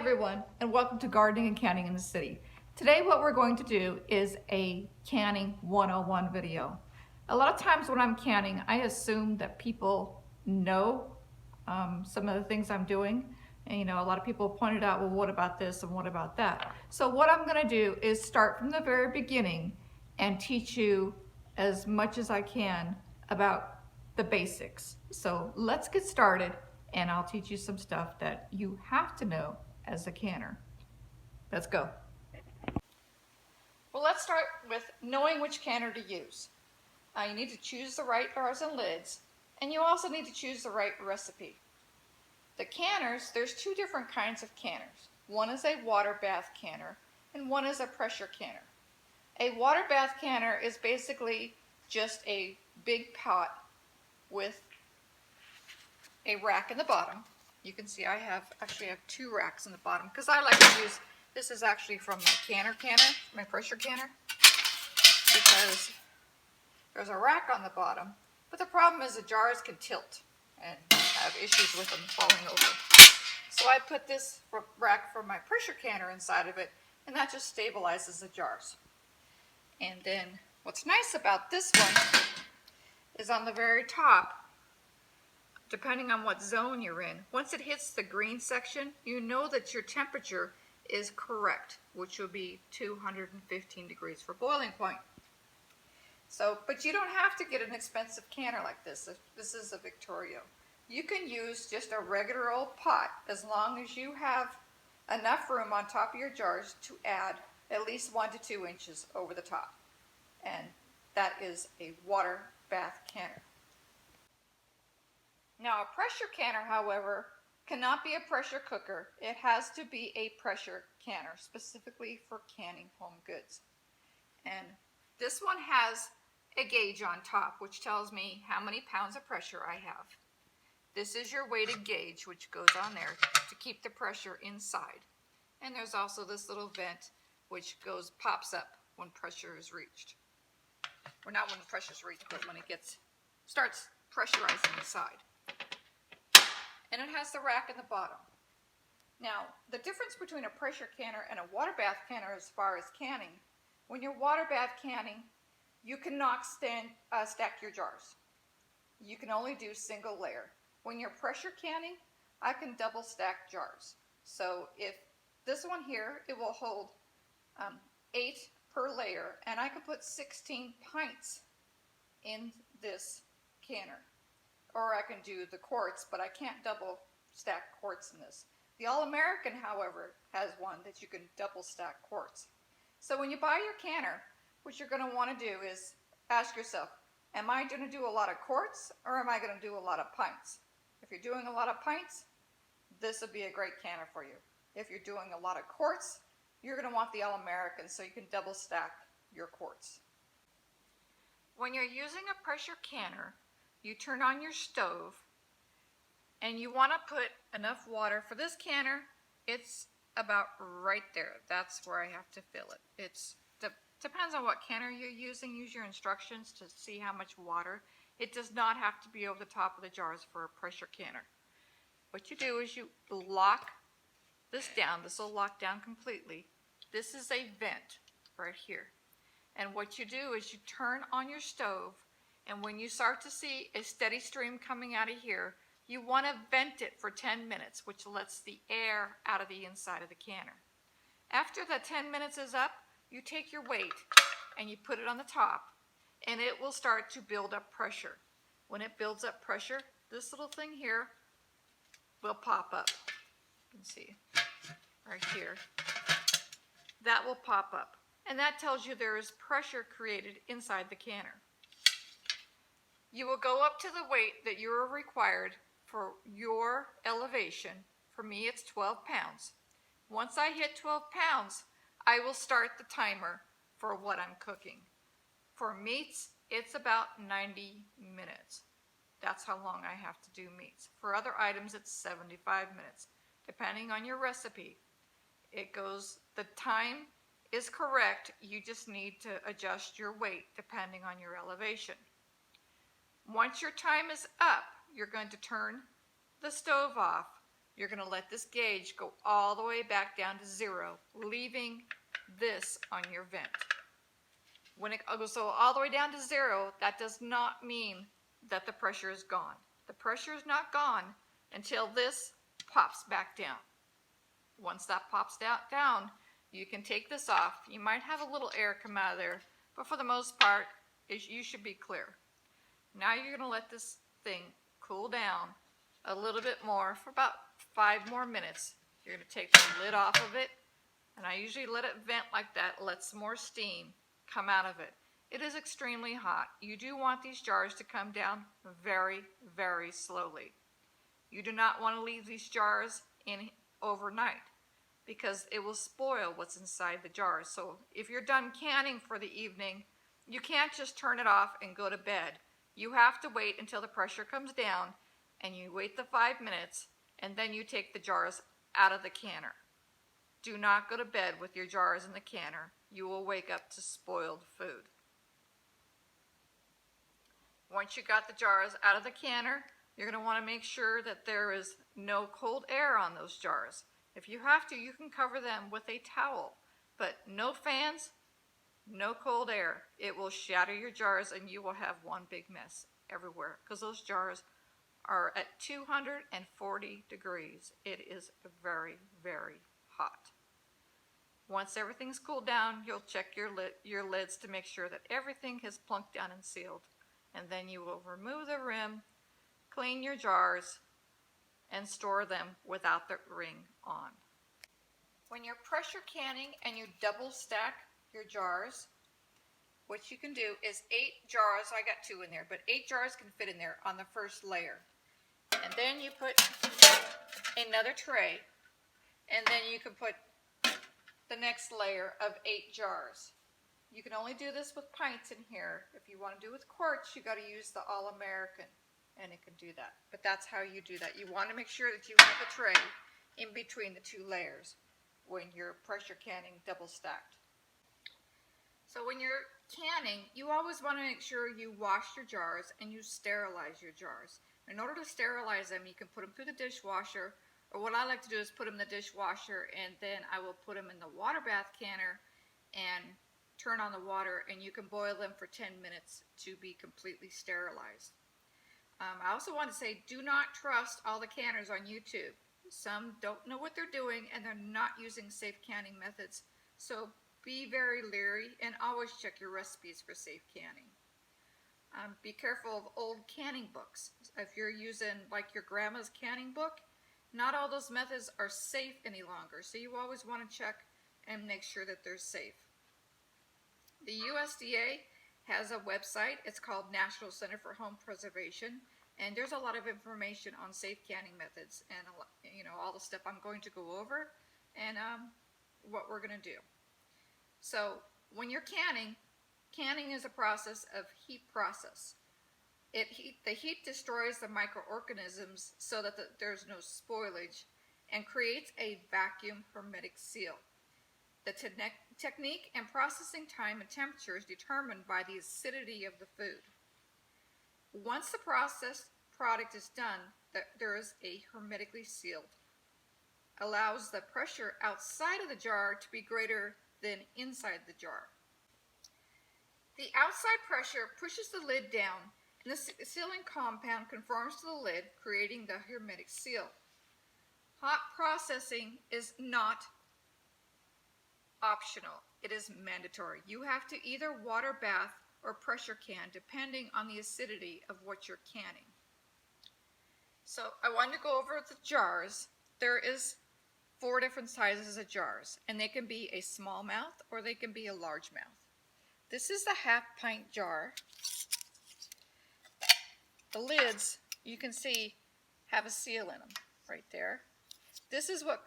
everyone, and welcome to Gardening and Canning in the City. Today what we're going to do is a canning 101 video. A lot of times when I'm canning, I assume that people know some of the things I'm doing. And a lot of people pointed out, well, what about this and what about that? So what I'm going to do is start from the very beginning and teach you as much as I can about the basics. So let's get started, and I'll teach you some stuff that you have to know as a canner. Let's go. Well, let's start with knowing which canner to use. You need to choose the right bars and lids, and you also need to choose the right recipe. The canners, there's two different kinds of canners. One is a water bath canner, and one is a pressure canner. A water bath canner is basically just a big pot with a rack in the bottom. You can see I actually have two racks in the bottom because I like to use, this is actually from my canner, my pressure canner, because there's a rack on the bottom, but the problem is the jars can tilt and have issues with them falling over. So I put this rack from my pressure canner inside of it, and that just stabilizes the jars. And then what's nice about this one is on the very top, depending on what zone you're in, once it hits the green section, you know that your temperature is correct, which will be 215 degrees for boiling point. So, but you don't have to get an expensive canner like this. This is a Victoria. You can use just a regular old pot as long as you have enough room on top of your jars to add at least 1 to 2 inches over the top. And that is a water bath canner. Now, a pressure canner, however, cannot be a pressure cooker. It has to be a pressure canner, specifically for canning home goods. And this one has a gauge on top, which tells me how many pounds of pressure I have. This is your weighted gauge, which goes on there to keep the pressure inside. And there's also this little vent, which pops up when pressure is reached. Or not when the pressure is reached, but when it starts pressurizing inside. And it has the rack in the bottom. Now, the difference between a pressure canner and a water bath canner as far as canning, when you're water bath canning, you cannot stack your jars. You can only do single layer. When you're pressure canning, I can double stack jars. So if this one here, it will hold 8 per layer, and I could put 16 pints in this canner. Or I can do the quarts, but I can't double stack quarts in this. The All-American, however, has one that you can double stack quarts. So when you buy your canner, what you're going to want to do is ask yourself, am I going to do a lot of quarts or am I going to do a lot of pints? If you're doing a lot of pints, this would be a great canner for you. If you're doing a lot of quarts, you're going to want the All-American so you can double stack your quarts. When you're using a pressure canner, you turn on your stove and you want to put enough water. For this canner, it's about right there. That's where I have to fill it. It depends on what canner you're using. Use your instructions to see how much water. It does not have to be over the top of the jars for a pressure canner. What you do is you lock this down. This will lock down completely. This is a vent right here. And what you do is you turn on your stove, and when you start to see a steady stream coming out of here, you want to vent it for 10 minutes, which lets the air out of the inside of the canner. After the 10 minutes is up, you take your weight and you put it on the top, and it will start to build up pressure. When it builds up pressure, this little thing here will pop up. You can see right here. That will pop up, and that tells you there is pressure created inside the canner. You will go up to the weight that you're required for your elevation. For me, it's 12 pounds. Once I hit 12 pounds, I will start the timer for what I'm cooking. For meats, it's about 90 minutes. That's how long I have to do meats. For other items, it's 75 minutes. Depending on your recipe, the time is correct. You just need to adjust your weight depending on your elevation. Once your time is up, you're going to turn the stove off, you're going to let this gauge go all the way back down to 0, leaving this on your vent. When it goes all the way down to 0, that does not mean that the pressure is gone. The pressure is not gone until this pops back down. Once that pops down, you can take this off. You might have a little air come out of there, but for the most part, you should be clear. Now you're going to let this thing cool down a little bit more for about 5 more minutes. You're going to take the lid off of it, and I usually let it vent like that, let some more steam come out of it. It is extremely hot. You do want these jars to come down very, very slowly. You do not want to leave these jars in overnight because it will spoil what's inside the jars. So if you're done canning for the evening, you can't just turn it off and go to bed. You have to wait until the pressure comes down, and you wait the 5 minutes, and then you take the jars out of the canner. Do not go to bed with your jars in the canner. You will wake up to spoiled food. Once you got the jars out of the canner, you're going to want to make sure that there is no cold air on those jars. If you have to, you can cover them with a towel, but no fans, no cold air. It will shatter your jars and you will have one big mess everywhere because those jars are at 240 degrees. It is very, very hot. Once everything's cooled down, you'll check your lids to make sure that everything has plunked down and sealed. And then you will remove the rim, clean your jars, and store them without the ring on. When you're pressure canning and you double stack your jars, what you can do is 8 jars, I got 2 in there, but 8 jars can fit in there on the first layer. And then you put another tray, and then you can put the next layer of 8 jars. You can only do this with pints in here. If you want to do it with quarts, you got to use the All-American, and it can do that. But that's how you do that. You want to make sure that you have a tray in between the 2 layers when you're pressure canning double stacked. So when you're canning, you always want to make sure you wash your jars and you sterilize your jars. In order to sterilize them, you can put them through the dishwasher, or what I like to do is put them in the dishwasher, and then I will put them in the water bath canner and turn on the water, and you can boil them for 10 minutes to be completely sterilized. I also want to say, do not trust all the canners on YouTube. Some don't know what they're doing, and they're not using safe canning methods. So be very leery and always check your recipes for safe canning. Be careful of old canning books. If you're using like your grandma's canning book, not all those methods are safe any longer. So you always want to check and make sure that they're safe. The USDA has a website. It's called National Center for Home Preservation, and there's a lot of information on safe canning methods and all the stuff I'm going to go over and what we're going to do. So when you're canning is a process of heat process. The heat destroys the microorganisms so that there's no spoilage and creates a vacuum hermetic seal. The technique and processing time and temperature is determined by the acidity of the food. Once the processed product is done, there is a hermetically sealed. Allows the pressure outside of the jar to be greater than inside the jar. The outside pressure pushes the lid down, and the sealing compound conforms to the lid, creating the hermetic seal. Hot processing is not optional. It is mandatory. You have to either water bath or pressure can, depending on the acidity of what you're canning. So I wanted to go over the jars. There is 4 different sizes of jars, and they can be a small mouth or they can be a large mouth. This is the 1/2 pint jar. The lids, you can see, have a seal in them right there. This is what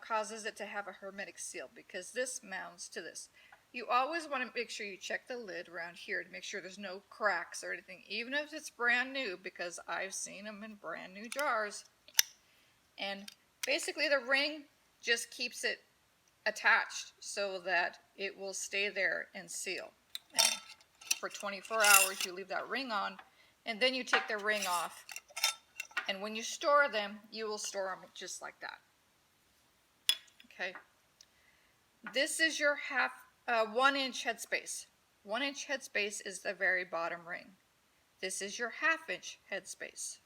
causes it to have a hermetic seal, because this mounts to this. You always want to make sure you check the lid around here to make sure there's no cracks or anything, even if it's brand new, because I've seen them in brand new jars. And basically the ring just keeps it attached so that it will stay there and seal. And for 24 hours you leave that ring on, and then you take the ring off And when you store them, you will store them just like that. Okay. This is your 1 inch headspace. 1 inch headspace is the very bottom ring. This is your 1/2 inch headspace.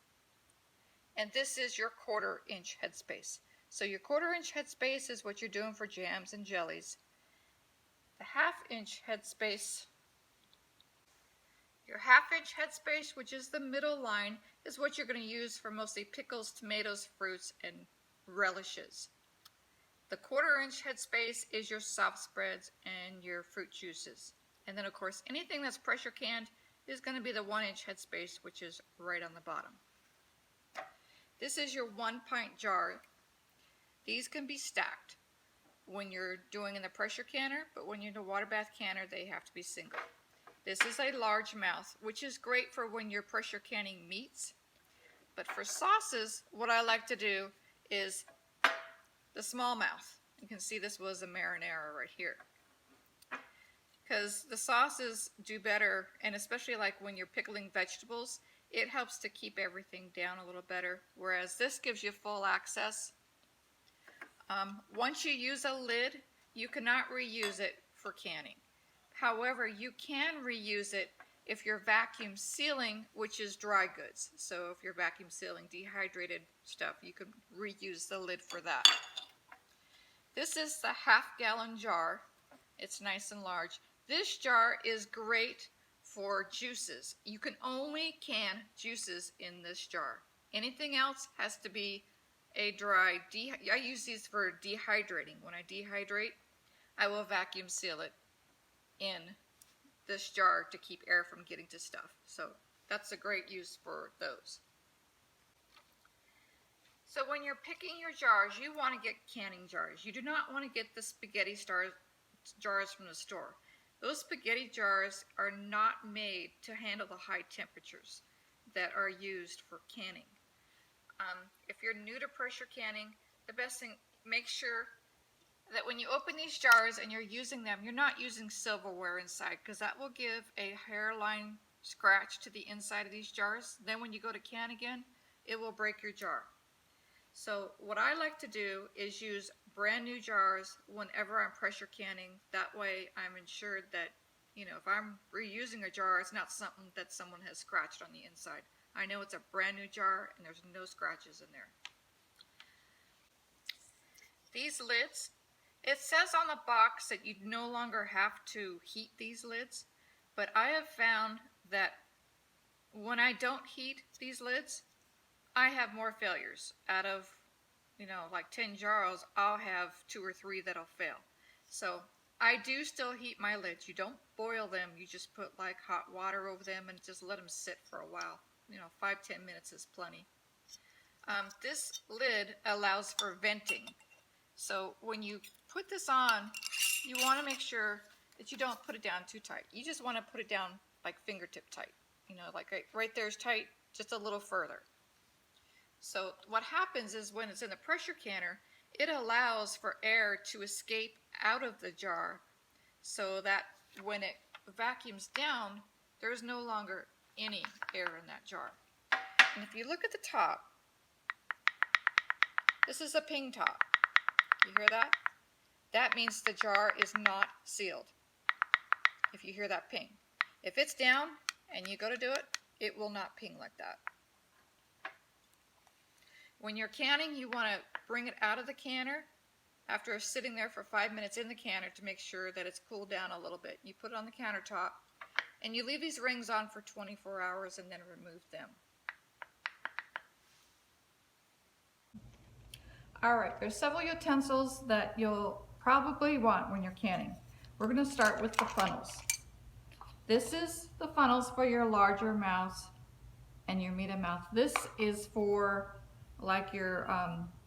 And this is your 1/4 inch headspace. So your 1/4 inch headspace is what you're doing for jams and jellies. The 1/2 inch headspace, your 1/2 inch headspace, which is the middle line, is what you're going to use for mostly pickles, tomatoes, fruits, and relishes. The 1/4 inch headspace is your soft spreads and your fruit juices. And then of course anything that's pressure canned is going to be the 1 inch headspace, which is right on the bottom. This is your 1 pint jar. These can be stacked when you're doing in the pressure canner, but when you're in the water bath canner, they have to be single. This is a large mouth, which is great for when you're pressure canning meats. But for sauces, what I like to do is the small mouth. You can see this was a marinara right here. Because the sauces do better, and especially like when you're pickling vegetables, it helps to keep everything down a little better, whereas this gives you full access. Once you use a lid, you cannot reuse it for canning. However, you can reuse it if you're vacuum sealing, which is dry goods. So if you're vacuum sealing dehydrated stuff, you can reuse the lid for that. This is the 1/2 gallon jar. It's nice and large. This jar is great for juices. You can only can juices in this jar. Anything else has to be a dry, I use these for dehydrating. When I dehydrate, I will vacuum seal it in this jar to keep air from getting to stuff. So that's a great use for those. So when you're picking your jars, you want to get canning jars. You do not want to get the spaghetti jars from the store. Those spaghetti jars are not made to handle the high temperatures that are used for canning. If you're new to pressure canning, the best thing, make sure that when you open these jars and you're using them, you're not using silverware inside, because that will give a hairline scratch to the inside of these jars. Then when you go to can again, it will break your jar. So what I like to do is use brand new jars whenever I'm pressure canning. That way I'm ensured that, if I'm reusing a jar, it's not something that someone has scratched on the inside. I know it's a brand new jar and there's no scratches in there. These lids, it says on the box that you no longer have to heat these lids, but I have found that when I don't heat these lids, I have more failures. Out of, like 10 jars, I'll have 2 or 3 that'll fail. So I do still heat my lids. You don't boil them, you just put like hot water over them and just let them sit for a while. 5-10 minutes is plenty. This lid allows for venting. So when you put this on, you want to make sure that you don't put it down too tight. You just want to put it down like fingertip tight. Like right there is tight, just a little further. So what happens is when it's in the pressure canner, it allows for air to escape out of the jar so that when it vacuums down, there's no longer any air in that jar. And if you look at the top, this is a ping top. You hear that? That means the jar is not sealed. If you hear that ping. If it's down and you go to do it, it will not ping like that. When you're canning, you want to bring it out of the canner after sitting there for 5 minutes in the canner to make sure that it's cooled down a little bit. You put it on the countertop and you leave these rings on for 24 hours and then remove them. Alright, there's several utensils that you'll probably want when you're canning. We're going to start with the funnels. This is the funnels for your larger mouths and your medium mouth. This is for like your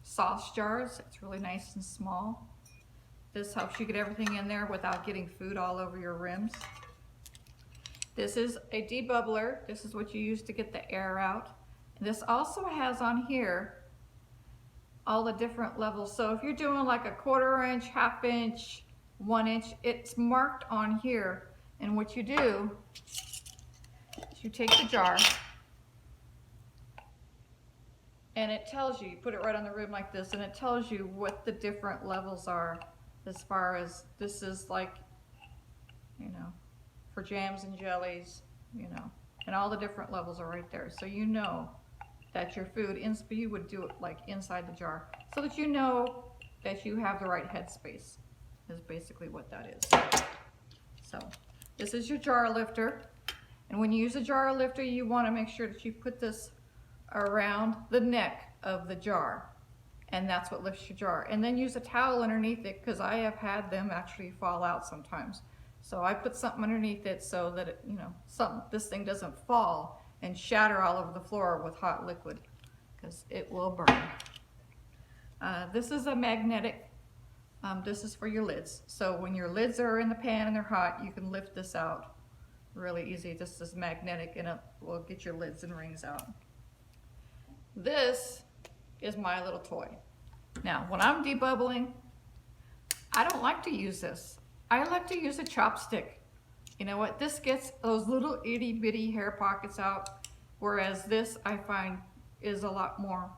sauce jars. It's really nice and small. This helps you get everything in there without getting food all over your rims. This is a debubbler. This is what you use to get the air out. This also has on here all the different levels. So if you're doing like a 1/4 inch, 1/2 inch, 1 inch, it's marked on here. And what you do is you take the jar And it tells you put it right on the rim like this, and it tells you what the different levels are as far as this is like, you know, for jams and jellies, you know, and all the different levels are right there. So you know that your food, you would do it like inside the jar, so that you know that you have the right headspace, is basically what that is. So this is your jar lifter. And when you use a jar lifter, you want to make sure that you put this around the neck of the jar, and that's what lifts your jar. And then use a towel underneath it, because I have had them actually fall out sometimes. So I put something underneath it so that it, you know, this thing doesn't fall and shatter all over the floor with hot liquid, because it will burn. This is a magnetic. This is for your lids. So when your lids are in the pan and they're hot, you can lift this out really easy. This is magnetic, and it will get your lids and rings out. This is my little toy. Now, when I'm debubbling, I don't like to use this. I like to use a chopstick. You know what? This gets those little itty bitty hair pockets out, whereas this I find is a lot more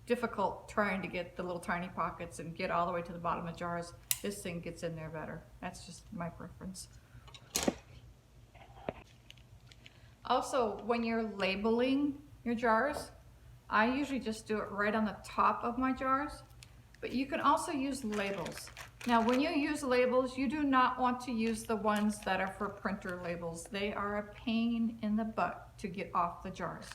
difficult trying to get the little tiny pockets and get all the way to the bottom of jars. This thing gets in there better. That's just my preference. Also, when you're labeling your jars, I usually just do it right on the top of my jars, but you can also use labels. Now, when you use labels, you do not want to use the ones that are for printer labels. They are a pain in the butt to get off the jars.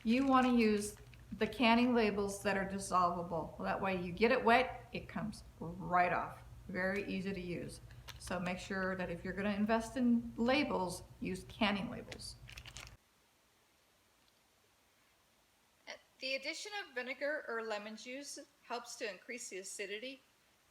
You want to use the canning labels that are dissolvable. That way you get it wet, it comes right off. Very easy to use. So make sure that if you're going to invest in labels, use canning labels. The addition of vinegar or lemon juice helps to increase the acidity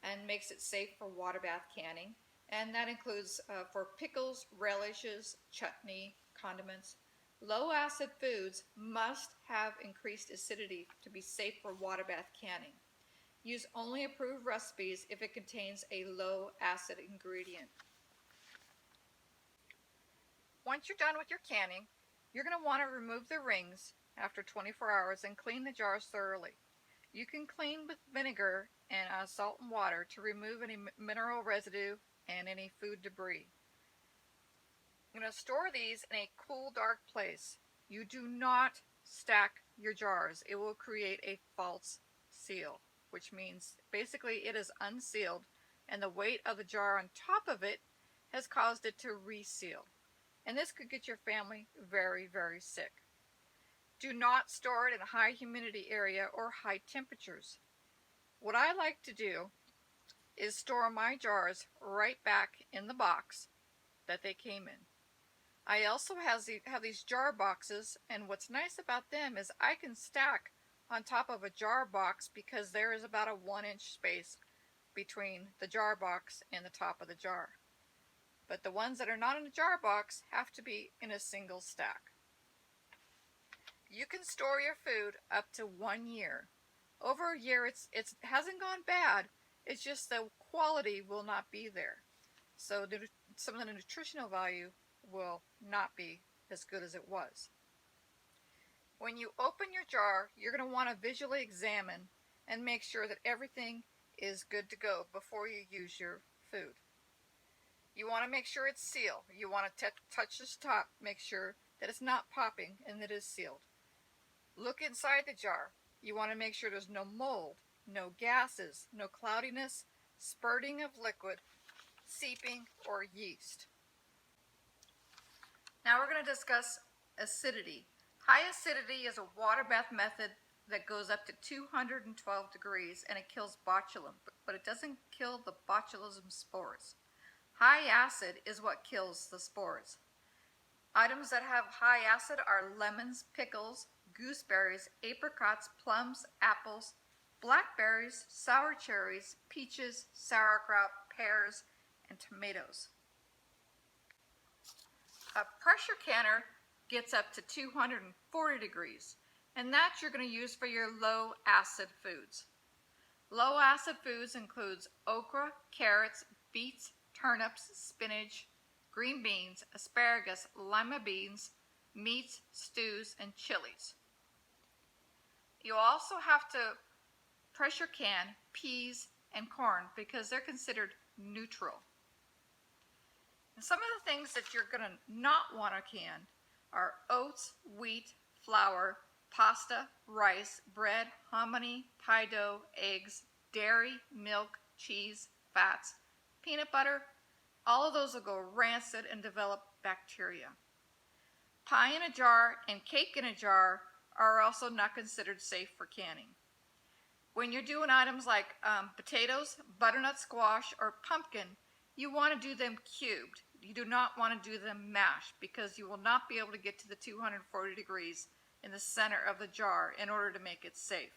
and makes it safe for water bath canning. And that includes for pickles, relishes, chutney, condiments. Low acid foods must have increased acidity to be safe for water bath canning. Use only approved recipes if it contains a low acid ingredient. Once you're done with your canning, you're going to want to remove the rings after 24 hours and clean the jars thoroughly. You can clean with vinegar and salt and water to remove any mineral residue and any food debris. I'm going to store these in a cool, dark place. You do not stack your jars. It will create a false seal, which means basically it is unsealed, and the weight of the jar on top of it has caused it to reseal. And this could get your family very, very sick. Do not store it in a high humidity area or high temperatures. What I like to do is store my jars right back in the box that they came in. I also have these jar boxes, and what's nice about them is I can stack on top of a jar box because there is about a 1-inch space between the jar box and the top of the jar. But the ones that are not in a jar box have to be in a single stack. You can store your food up to 1 year. Over a year, it hasn't gone bad. It's just the quality will not be there. So some of the nutritional value will not be as good as it was. When you open your jar, you're going to want to visually examine and make sure that everything is good to go before you use your food. You want to make sure it's sealed. You want to touch this top, make sure that it's not popping and that it's sealed. Look inside the jar. You want to make sure there's no mold, no gases, no cloudiness, spurting of liquid, seeping, or yeast. Now we're going to discuss acidity. High acidity is a water bath method that goes up to 212 degrees, and it kills botulism, but it doesn't kill the botulism spores. High acid is what kills the spores. Items that have high acid are lemons, pickles, gooseberries, apricots, plums, apples, blackberries, sour cherries, peaches, sauerkraut, pears, and tomatoes. A pressure canner gets up to 240 degrees, and that you're going to use for your low acid foods. Low acid foods includes okra, carrots, beets, turnips, spinach, green beans, asparagus, lima beans, meats, stews, and chilies. You also have to pressure can peas and corn because they're considered neutral. And some of the things that you're going to not want to can are oats, wheat, flour, pasta, rice, bread, hominy, pie dough, eggs, dairy, milk, cheese, fats, peanut butter. All of those will go rancid and develop bacteria. Pie in a jar and cake in a jar are also not considered safe for canning. When you're doing items like potatoes, butternut squash, or pumpkin, you want to do them cubed. You do not want to do them mashed because you will not be able to get to the 240 degrees in the center of the jar in order to make it safe.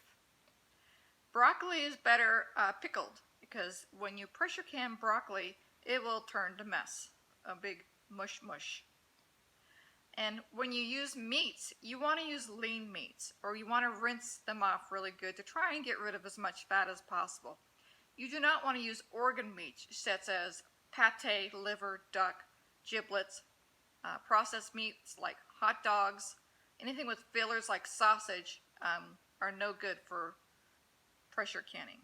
Broccoli is better pickled because when you pressure can broccoli, it will turn to mess, a big mush mush. And when you use meats, you want to use lean meats, or you want to rinse them off really good to try and get rid of as much fat as possible. You do not want to use organ meats such as pate, liver, duck, giblets, processed meats like hot dogs, anything with fillers like sausage are no good for pressure canning.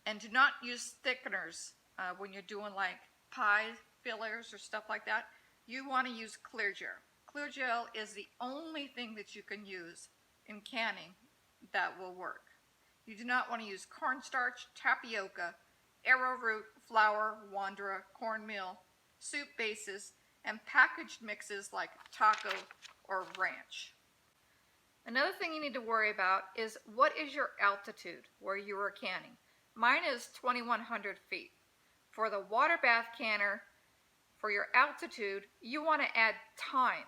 And do not use thickeners when you're doing like pie fillers or stuff like that. You want to use clear gel. Clear gel is the only thing that you can use in canning that will work. You do not want to use cornstarch, tapioca, arrowroot, flour, wandra, cornmeal, soup bases, and packaged mixes like taco or ranch. Another thing you need to worry about is what is your altitude where you are canning. Mine is 2,100 feet. For the water bath canner, for your altitude, you want to add time.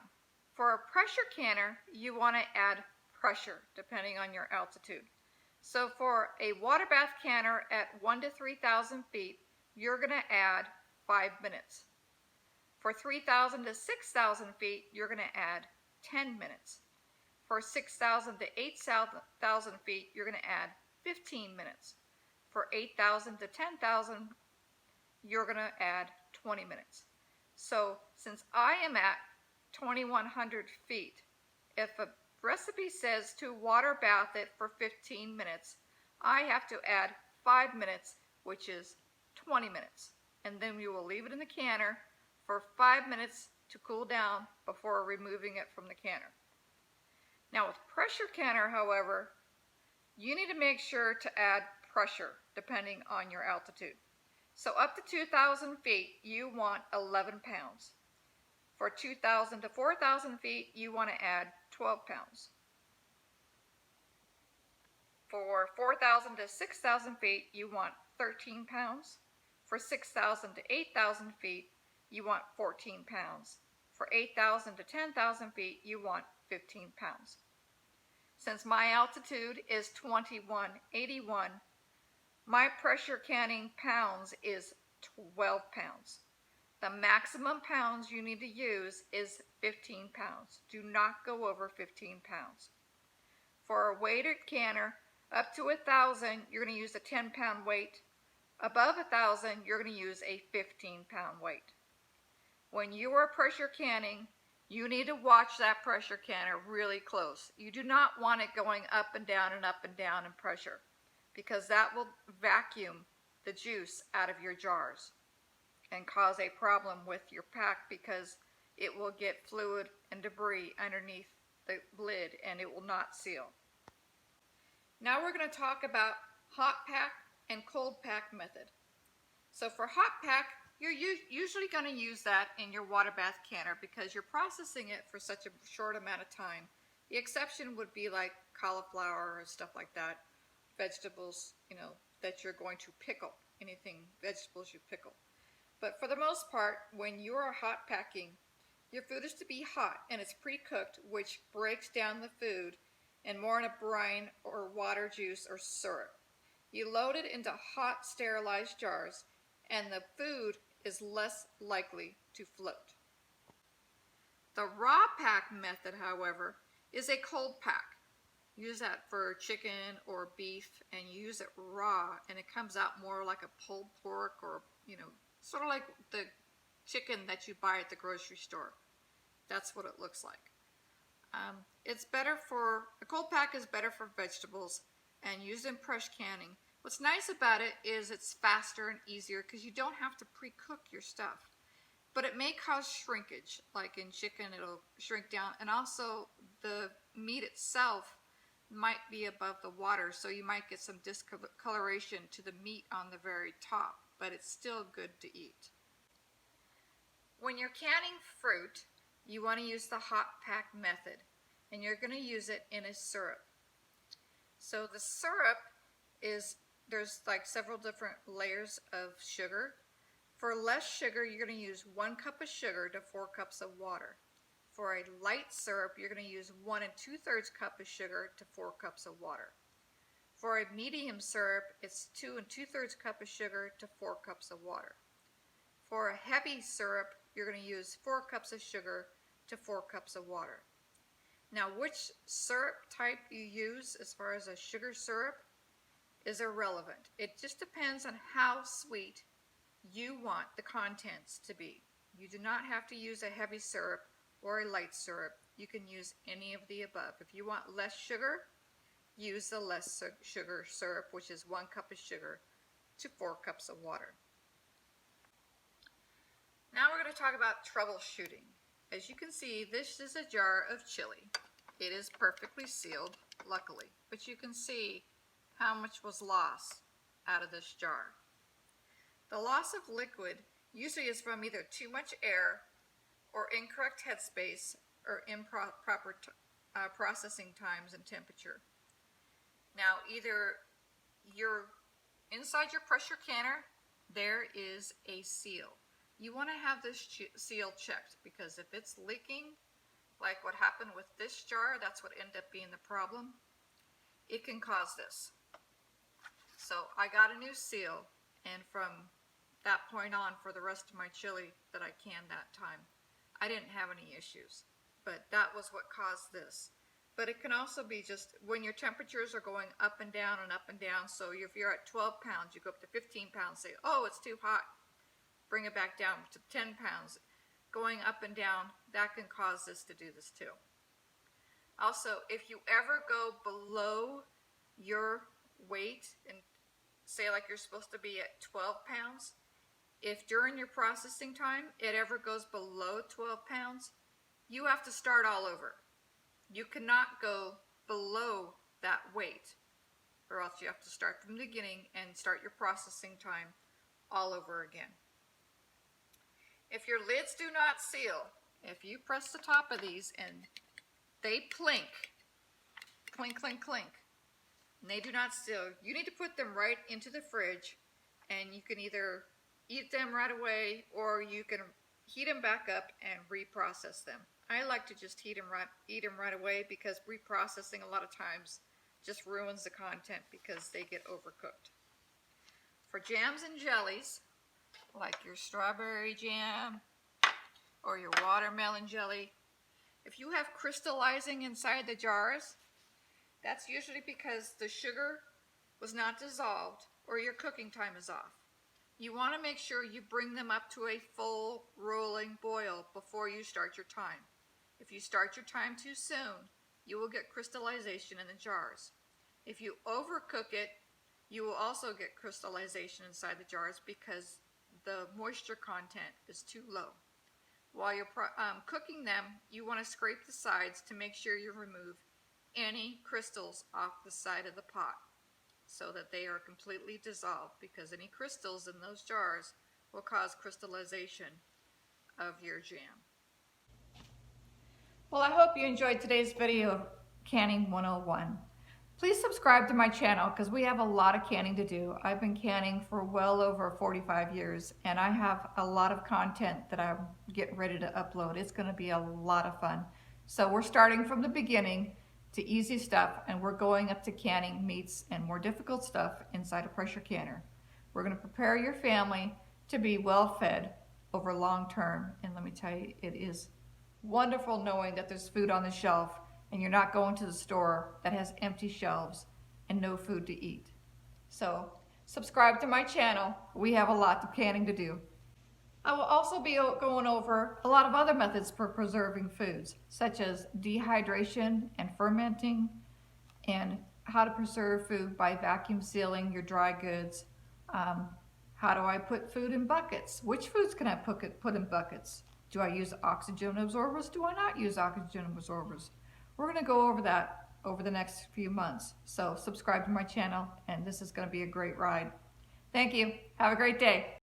For a pressure canner, you want to add pressure depending on your altitude. So for a water bath canner at 1,000 to 3,000 feet, you're going to add 5 minutes. For 3,000 to 6,000 feet, you're going to add 10 minutes. For 6,000 to 8,000 feet, you're going to add 15 minutes. For 8,000 to 10,000, you're going to add 20 minutes. So since I am at 2,100 feet, if a recipe says to water bath it for 15 minutes, I have to add 5 minutes, which is 20 minutes. And then we will leave it in the canner for 5 minutes to cool down before removing it from the canner. Now with pressure canner, however, you need to make sure to add pressure depending on your altitude. So up to 2,000 feet, you want 11 pounds. For 2,000 to 4,000 feet, you want to add 12 pounds. For 4,000 to 6,000 feet, you want 13 pounds. For 6,000 to 8,000 feet, you want 14 pounds. For 8,000 to 10,000 feet, you want 15 pounds. Since my altitude is 2181, my pressure canning pounds is 12 pounds. The maximum pounds you need to use is 15 pounds. Do not go over 15 pounds. For a weighted canner, up to 1,000, you're going to use a 10-pound weight. Above 1,000, you're going to use a 15-pound weight. When you are pressure canning, you need to watch that pressure canner really close. You do not want it going up and down in pressure, because that will vacuum the juice out of your jars and cause a problem with your pack because it will get fluid and debris underneath the lid and it will not seal. Now we're going to talk about hot pack and cold pack method. So for hot pack, you're usually going to use that in your water bath canner because you're processing it for such a short amount of time. The exception would be like cauliflower or stuff like that, vegetables, that you're going to pickle, anything vegetables you pickle. But for the most part, when you are hot packing, your food is to be hot and it's pre-cooked, which breaks down the food and more in a brine or water juice or syrup. You load it into hot sterilized jars and the food is less likely to float. The raw pack method, however, is a cold pack. Use that for chicken or beef and you use it raw and it comes out more like a pulled pork or, sort of like the chicken that you buy at the grocery store. That's what it looks like. It's better for, a cold pack is better for vegetables and used in fresh canning. What's nice about it is it's faster and easier because you don't have to pre-cook your stuff. But it may cause shrinkage, like in chicken it'll shrink down, and also the meat itself might be above the water, so you might get some discoloration to the meat on the very top, but it's still good to eat. When you're canning fruit, you want to use the hot pack method, and you're going to use it in a syrup. So the syrup is, there's like several different layers of sugar. For less sugar, you're going to use 1 cup of sugar to 4 cups of water. For a light syrup, you're going to use 1 2/3 cup of sugar to 4 cups of water. For a medium syrup, it's 2 2/3 cup of sugar to 4 cups of water. For a heavy syrup, you're going to use 4 cups of sugar to 4 cups of water. Now, which syrup type you use as far as a sugar syrup is irrelevant. It just depends on how sweet you want the contents to be. You do not have to use a heavy syrup or a light syrup. You can use any of the above. If you want less sugar, use the less sugar syrup, which is 1 cup of sugar to 4 cups of water. Now we're going to talk about troubleshooting. As you can see, this is a jar of chili. It is perfectly sealed, luckily, but you can see how much was lost out of this jar. The loss of liquid usually is from either too much air or incorrect headspace or improper processing times and temperature. Now, either you're inside your pressure canner, there is a seal. You want to have this seal checked, because if it's leaking, like what happened with this jar, that's what ended up being the problem. It can cause this. So I got a new seal, and from that point on, for the rest of my chili that I canned that time, I didn't have any issues. But that was what caused this. But it can also be just when your temperatures are going up and down and up and down. So if you're at 12 pounds, you go up to 15 pounds, say, oh, it's too hot. Bring it back down to 10 pounds. Going up and down, that can cause this to do this too. Also, if you ever go below your weight, and say like you're supposed to be at 12 pounds, if during your processing time it ever goes below 12 pounds, you have to start all over. You cannot go below that weight, or else you have to start from the beginning and start your processing time all over again. If your lids do not seal, if you press the top of these and they clink, clink, clink, clink, and they do not seal, you need to put them right into the fridge, and you can either eat them right away or you can heat them back up and reprocess them. I like to just eat them right away, because reprocessing a lot of times just ruins the content because they get overcooked. For jams and jellies, like your strawberry jam or your watermelon jelly, if you have crystallizing inside the jars, that's usually because the sugar was not dissolved or your cooking time is off. You want to make sure you bring them up to a full rolling boil before you start your time. If you start your time too soon, you will get crystallization in the jars. If you overcook it, you will also get crystallization inside the jars because the moisture content is too low. While you're cooking them, you want to scrape the sides to make sure you remove any crystals off the side of the pot so that they are completely dissolved, because any crystals in those jars will cause crystallization of your jam. Well, I hope you enjoyed today's video of Canning 101. Please subscribe to my channel, because we have a lot of canning to do. I've been canning for well over 45 years, and I have a lot of content that I'm getting ready to upload. It's going to be a lot of fun. So we're starting from the beginning to easy stuff, and we're going up to canning meats and more difficult stuff inside a pressure canner. We're going to prepare your family to be well fed over long term, and let me tell you, it is wonderful knowing that there's food on the shelf and you're not going to the store that has empty shelves and no food to eat. So subscribe to my channel. We have a lot of canning to do. I will also be going over a lot of other methods for preserving foods, such as dehydration and fermenting, and how to preserve food by vacuum sealing your dry goods. Um, how do I put food in buckets? Which foods can I put in buckets? Do I use oxygen absorbers? Do I not use oxygen absorbers? We're going to go over that over the next few months. So subscribe to my channel, and this is going to be a great ride. Thank you. Have a great day.